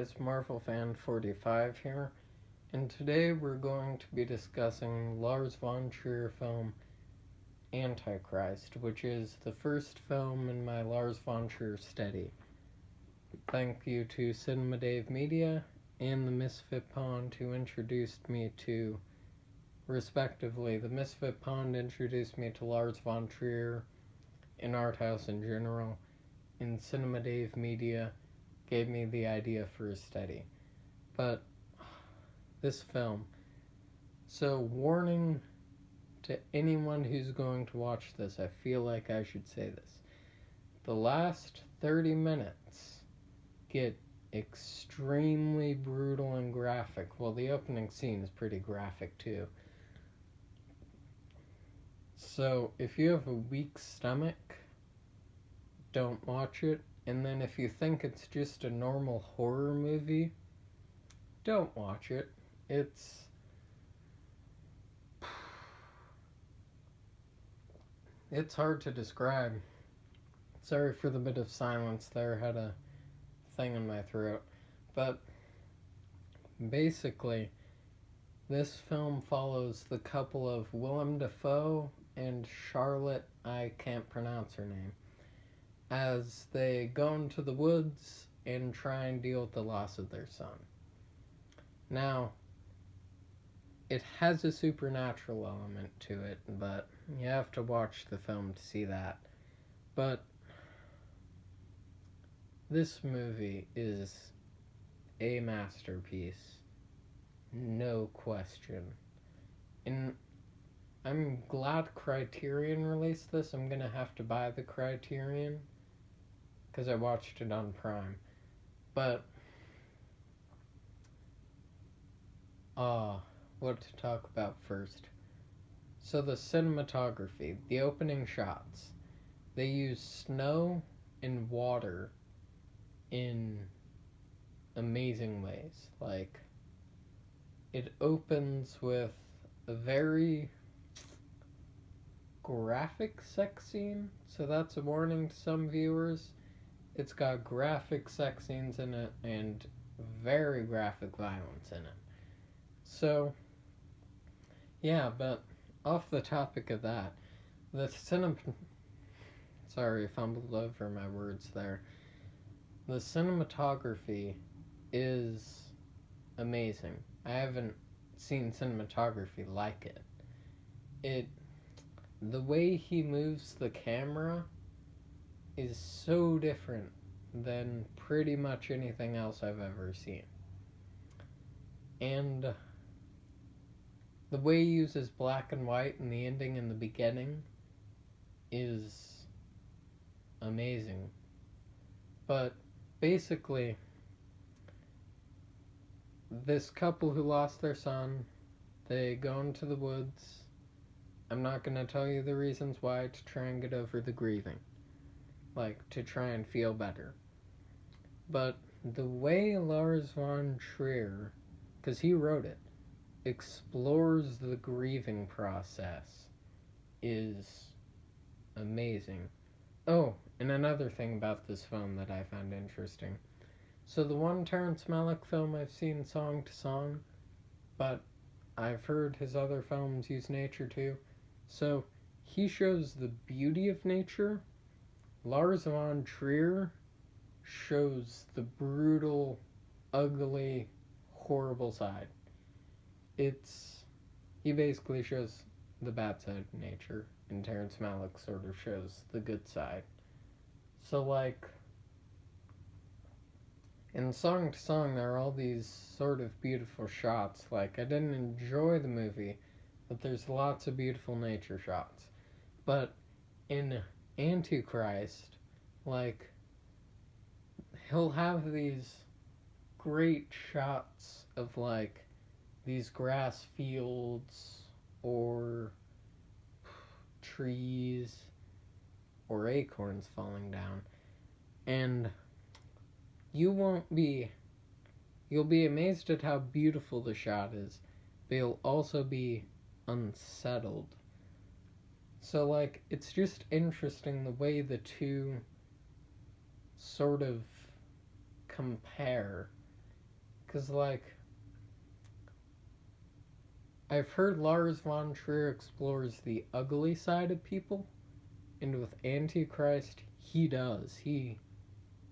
guys, Marvel Fan 45 here, and today we're going to be discussing Lars von Trier film Antichrist, which is the first film in my Lars von Trier study. Thank you to Cinema Dave Media and the Misfit Pond who introduced me to, respectively. The Misfit Pond introduced me to Lars von Trier and art house in general, and Cinema Dave Media gave me the idea for a study. But this film, so warning to anyone who's going to watch this, I feel like I should say this. The last 30 minutes get extremely brutal and graphic. Well, the opening scene is pretty graphic too. So if you have a weak stomach, don't watch it. And then if you think it's just a normal horror movie, don't watch it. It's hard to describe. Sorry for the bit of silence there, had a thing in my throat. But basically, this film follows the couple of Willem Dafoe and Charlotte, I can't pronounce her name, as they go into the woods and try and deal with the loss of their son. Now, it has a supernatural element to it, but you have to watch the film to see that. But this movie is a masterpiece, no question. And I'm glad Criterion released this. I'm gonna have to buy the Criterion because I watched it on Prime. But what to talk about first? So the cinematography, the opening shots, they use snow and water in amazing ways. Like, it opens with a very graphic sex scene, so that's a warning to some viewers. It's got graphic sex scenes in it and very graphic violence in it. So, yeah, but off the topic of that, sorry, I fumbled over my words there. The cinematography is amazing. I haven't seen cinematography like it. The way he moves the camera is so different than pretty much anything else I've ever seen. And the way he uses black and white in the ending and the beginning is amazing. But basically, this couple who lost their son, they go into the woods. I'm not going to tell you the reasons why, to try and get over the grieving. Like, to try and feel better. But the way Lars von Trier, because he wrote it, explores the grieving process is amazing. Oh, and another thing about this film that I found interesting. So the one Terrence Malick film I've seen song to song, but I've heard his other films use nature too. So he shows the beauty of nature. Lars von Trier shows the brutal, ugly, horrible side. He basically shows the bad side of nature, and Terrence Malick sort of shows the good side. So, like, in Song to Song, there are all these sort of beautiful shots. Like, I didn't enjoy the movie, but there's lots of beautiful nature shots. But in Antichrist, like, he'll have these great shots of, like, these grass fields or trees or acorns falling down, and you'll be amazed at how beautiful the shot is, but you'll also be unsettled. So, like, it's just interesting the way the two sort of compare. Because, like, I've heard Lars von Trier explores the ugly side of people, and with Antichrist, he does.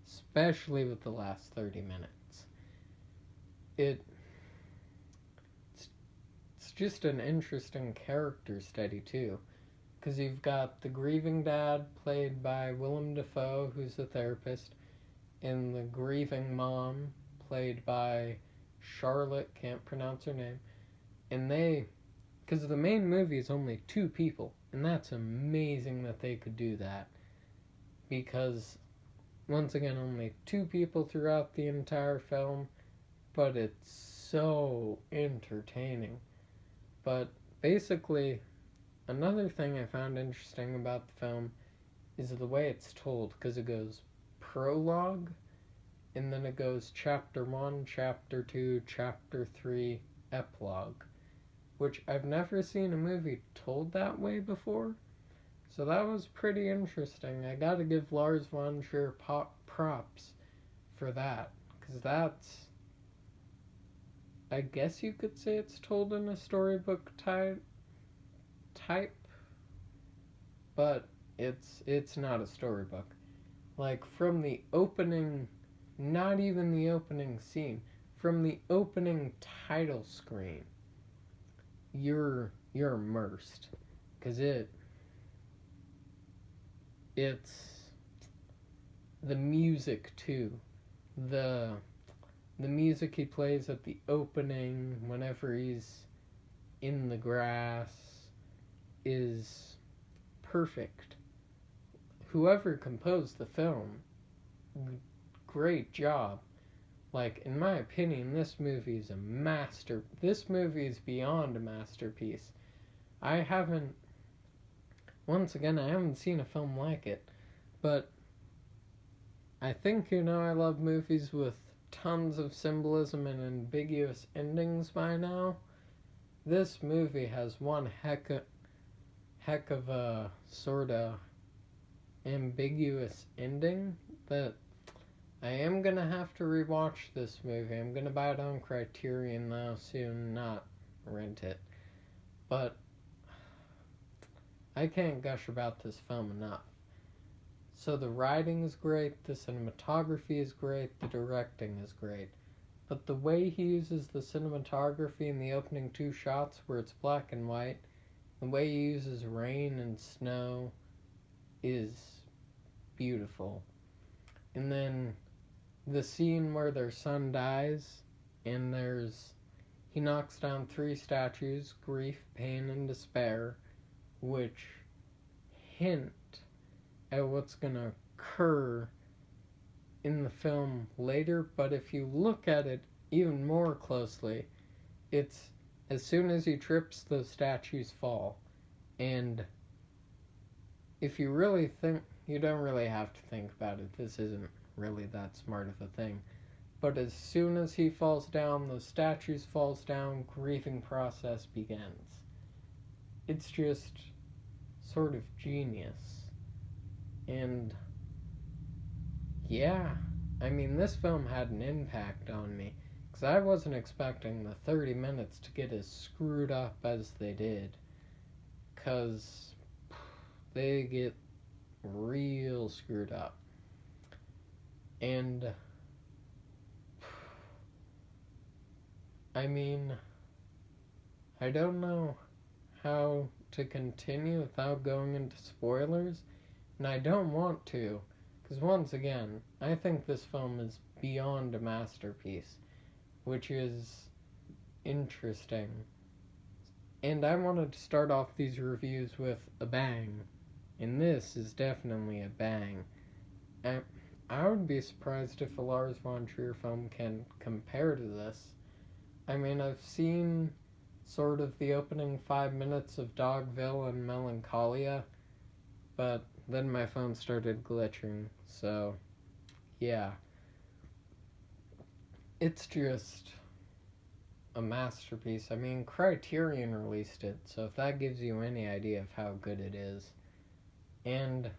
Especially with the last 30 minutes. It's just an interesting character study, too. Because you've got the grieving dad, played by Willem Dafoe, who's a therapist, and the grieving mom, played by Charlotte, can't pronounce her name. And because the main movie is only 2 people, and that's amazing that they could do that. Because, once again, only 2 people throughout the entire film, but it's so entertaining. But basically, another thing I found interesting about the film is the way it's told, because it goes prologue, and then it goes chapter 1, chapter 2, chapter 3, epilogue, which I've never seen a movie told that way before. So that was pretty interesting. I gotta give Lars von Trier props for that, because that's, I guess you could say it's told in a storybook type, but it's not a storybook. Like, from the opening, not even the opening scene, from the opening title screen, you're immersed, because it's the music too. The music he plays at the opening whenever he's in the grass is perfect. Whoever composed the film, great job. Like, in my opinion, this movie is this movie is beyond a masterpiece. Once again, I haven't seen a film like it, but I think I love movies with tons of symbolism and ambiguous endings by now. This movie has one heck of a sort of ambiguous ending that I am gonna have to rewatch this movie. I'm gonna buy it on Criterion now soon, not rent it. But I can't gush about this film enough. So the writing is great, the cinematography is great, the directing is great. But the way he uses the cinematography in the opening 2 shots where it's black and white, the way he uses rain and snow is beautiful. And then the scene where their son dies, and he knocks down 3 statues, grief, pain, and despair, which hint at what's gonna occur in the film later. But if you look at it even more closely, it's as soon as he trips, those statues fall. And if you really think, you don't really have to think about it, this isn't really that smart of a thing, but as soon as he falls down, those statues falls down, grieving process begins. It's just sort of genius. And yeah, I mean, this film had an impact on me, because I wasn't expecting the 30 minutes to get as screwed up as they did, because they get real screwed up. And I mean, I don't know how to continue without going into spoilers, and I don't want to, because once again, I think this film is beyond a masterpiece, which is interesting. And I wanted to start off these reviews with a bang, and this is definitely a bang. I would be surprised if a Lars von Trier film can compare to this. I mean, I've seen sort of the opening 5 minutes of Dogville and Melancholia, but then my phone started glitching, so yeah. It's just a masterpiece. I mean, Criterion released it, so if that gives you any idea of how good it is. And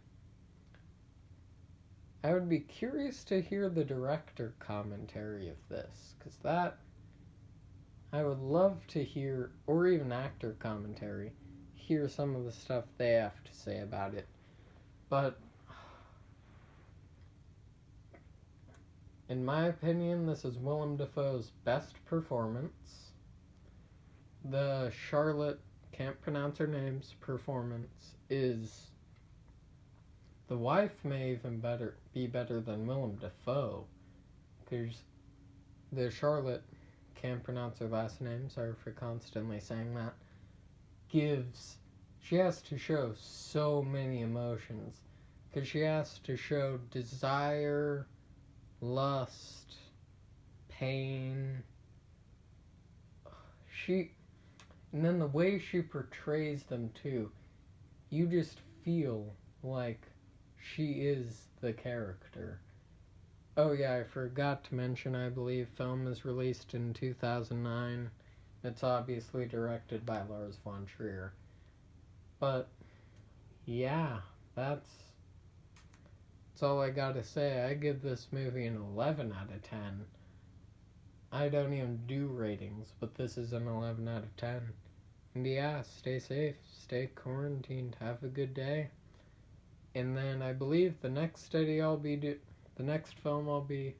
I would be curious to hear the director commentary of this, because that I would love to hear, or even actor commentary, hear some of the stuff they have to say about it. But in my opinion, this is Willem Dafoe's best performance. The Charlotte, can't pronounce her name's performance is, the wife may even be better than Willem Dafoe, because the Charlotte, can't pronounce her last name, sorry for constantly saying that, she has to show so many emotions, because she has to show desire, lust, pain, and then the way she portrays them too, you just feel like she is the character. Oh yeah, I forgot to mention, I believe film is released in 2009. It's obviously directed by Lars von Trier. But yeah, that's all I gotta say. I give this movie an 11 out of 10. I don't even do ratings, but this is an 11 out of 10. And yeah, stay safe, stay quarantined, have a good day. And then I believe the next film I'll be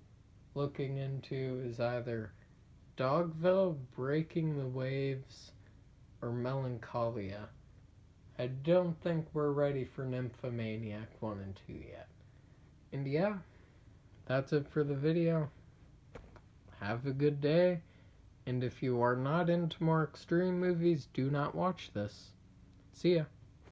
looking into is either Dogville, Breaking the Waves, or Melancholia. I don't think we're ready for Nymphomaniac 1 and 2 yet. And yeah, that's it for the video. Have a good day. And if you are not into more extreme movies, do not watch this. See ya.